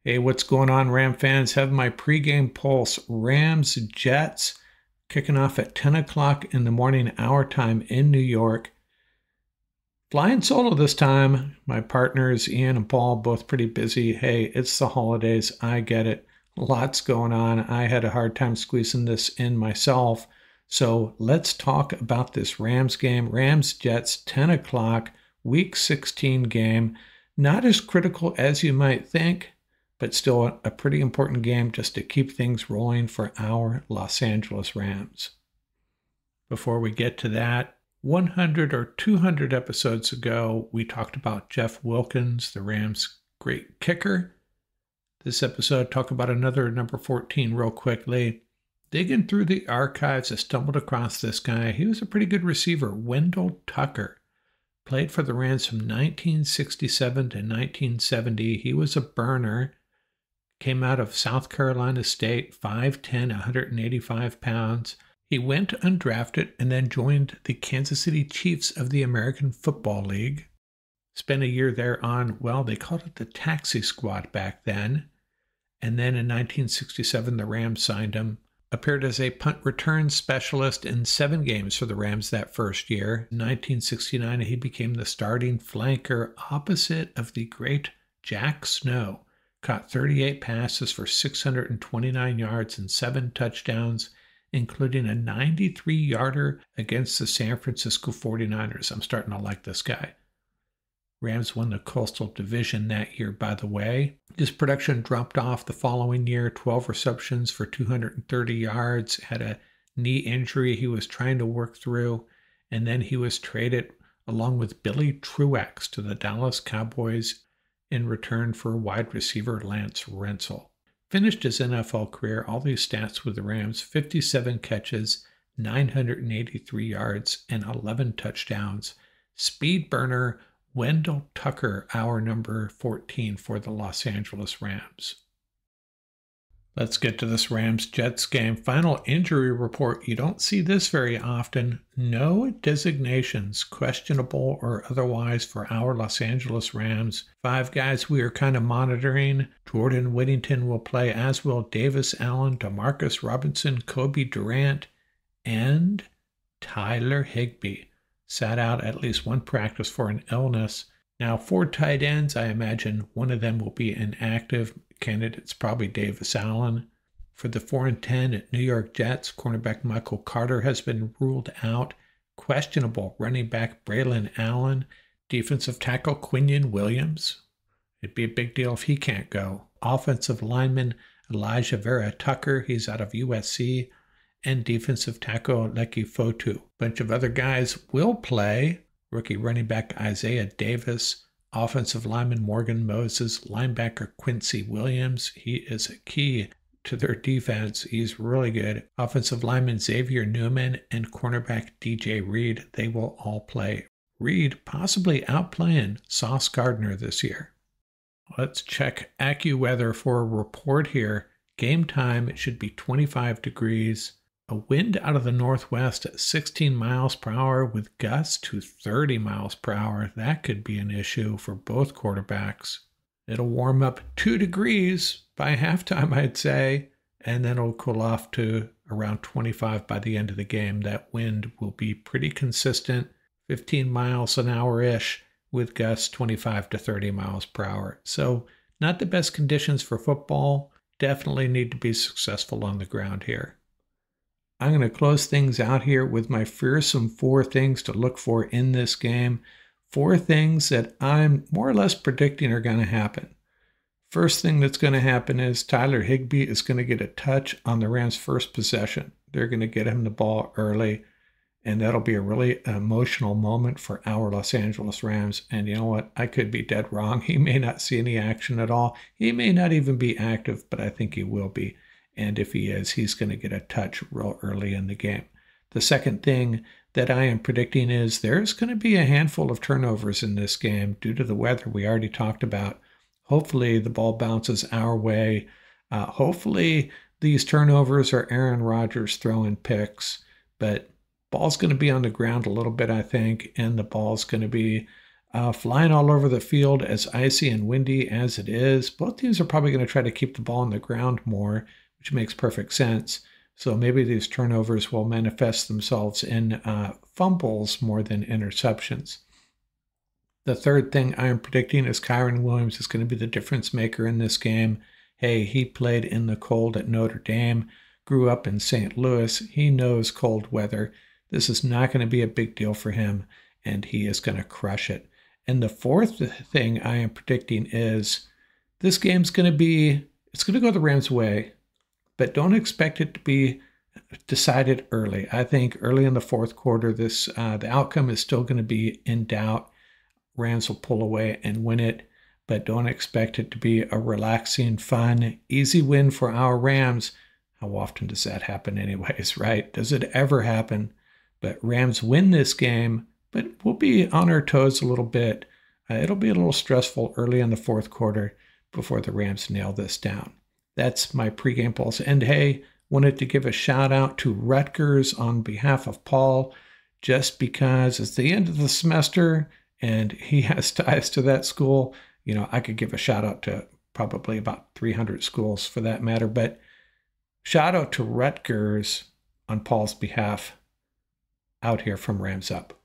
Hey, what's going on, Ram fans? Have my pregame pulse. Rams Jets kicking off at 10 o'clock in the morning, our time in New York. Flying solo this time. My partners, Ian and Paul, both pretty busy. Hey, it's the holidays. I get it. Lots going on. I had a hard time squeezing this in myself. So let's talk about this Rams game. Rams Jets, 10 o'clock, week 16 game. Not as critical as you might think, but still a pretty important game just to keep things rolling for our Los Angeles Rams. Before we get to that, 100 or 200 episodes ago, we talked about Jeff Wilkins, the Rams' great kicker. This episode, talk about another number 14 real quickly. Digging through the archives, I stumbled across this guy. He was a pretty good receiver, Wendell Tucker. Played for the Rams from 1967 to 1970. He was a burner. Came out of South Carolina State, 5'10", 185 pounds. He went undrafted and then joined the Kansas City Chiefs of the American Football League. Spent a year there on, well, they called it the taxi squad back then. And then in 1967, the Rams signed him. Appeared as a punt return specialist in 7 games for the Rams that first year. In 1969, he became the starting flanker opposite of the great Jack Snow. Caught 38 passes for 629 yards and 7 touchdowns, including a 93-yarder against the San Francisco 49ers. I'm starting to like this guy. Rams won the Coastal Division that year, by the way. His production dropped off the following year, 12 receptions for 230 yards, had a knee injury he was trying to work through, and then he was traded along with Billy Truex to the Dallas Cowboys in return for wide receiver Lance Rensel. Finished his NFL career, all these stats with the Rams, 57 catches, 983 yards, and 11 touchdowns. Speed burner Wendell Tucker, our number 14 for the Los Angeles Rams. Let's get to this Rams-Jets game. Final injury report. You don't see this very often. No designations, questionable or otherwise, for our Los Angeles Rams. 5 guys we are kind of monitoring. Jordan Whittington will play, as will Davis Allen, DeMarcus Robinson, Kobe Durant, and Tyler Higbee. Sat out at least one practice for an illness. Now, 4 tight ends, I imagine one of them will be inactive. Candidate's probably Davis Allen. For the 4 and 10 at New York Jets, cornerback Michael Carter has been ruled out. Questionable running back Braylon Allen. Defensive tackle Quinion Williams. It'd be a big deal if he can't go. Offensive lineman Elijah Vera Tucker, he's out of USC. And defensive tackle Leki Fotu. Bunch of other guys will play. Rookie running back Isaiah Davis, offensive lineman Morgan Moses, linebacker Quincy Williams. He is a key to their defense. He's really good. Offensive lineman Xavier Newman and cornerback DJ Reed. They will all play. Reed possibly outplaying Sauce Gardner this year. Let's check AccuWeather for a report here. Game time, it should be 25 degrees. A wind out of the northwest at 16 miles per hour with gusts to 30 miles per hour. That could be an issue for both quarterbacks. It'll warm up 2 degrees by halftime, I'd say, and then it'll cool off to around 25 by the end of the game. That wind will be pretty consistent, 15 miles an hour-ish, with gusts 25 to 30 miles per hour. So not the best conditions for football. Definitely need to be successful on the ground here. I'm going to close things out here with my fearsome 4 things to look for in this game. 4 things that I'm more or less predicting are going to happen. First thing that's going to happen is Tyler Higbee is going to get a touch on the Rams' first possession. They're going to get him the ball early, and that'll be a really emotional moment for our Los Angeles Rams. And you know what? I could be dead wrong. He may not see any action at all. He may not even be active, but I think he will be. And if he is, he's going to get a touch real early in the game. The second thing that I am predicting is there's going to be a handful of turnovers in this game due to the weather we already talked about. Hopefully the ball bounces our way. Hopefully these turnovers are Aaron Rodgers throwing picks. But ball's going to be on the ground a little bit, I think, and the ball's going to be flying all over the field as icy and windy as it is. Both teams are probably going to try to keep the ball on the ground more, which makes perfect sense. So maybe these turnovers will manifest themselves in fumbles more than interceptions. The third thing I am predicting is Kyron Williams is going to be the difference maker in this game. Hey, he played in the cold at Notre Dame, grew up in St. Louis. He knows cold weather. This is not going to be a big deal for him, and he is going to crush it. And the fourth thing I am predicting is this game's going to be, it's going to go the Rams' way, but don't expect it to be decided early. I think early in the fourth quarter, the outcome is still going to be in doubt. Rams will pull away and win it, but don't expect it to be a relaxing, fun, easy win for our Rams. How often does that happen anyways, right? Does it ever happen? But Rams win this game, but we'll be on our toes a little bit. It'll be a little stressful early in the fourth quarter before the Rams nail this down. That's my pregame pulse. And hey, wanted to give a shout out to Rutgers on behalf of Paul, just because it's the end of the semester and he has ties to that school. You know, I could give a shout out to probably about 300 schools for that matter, but shout out to Rutgers on Paul's behalf out here from Rams Up.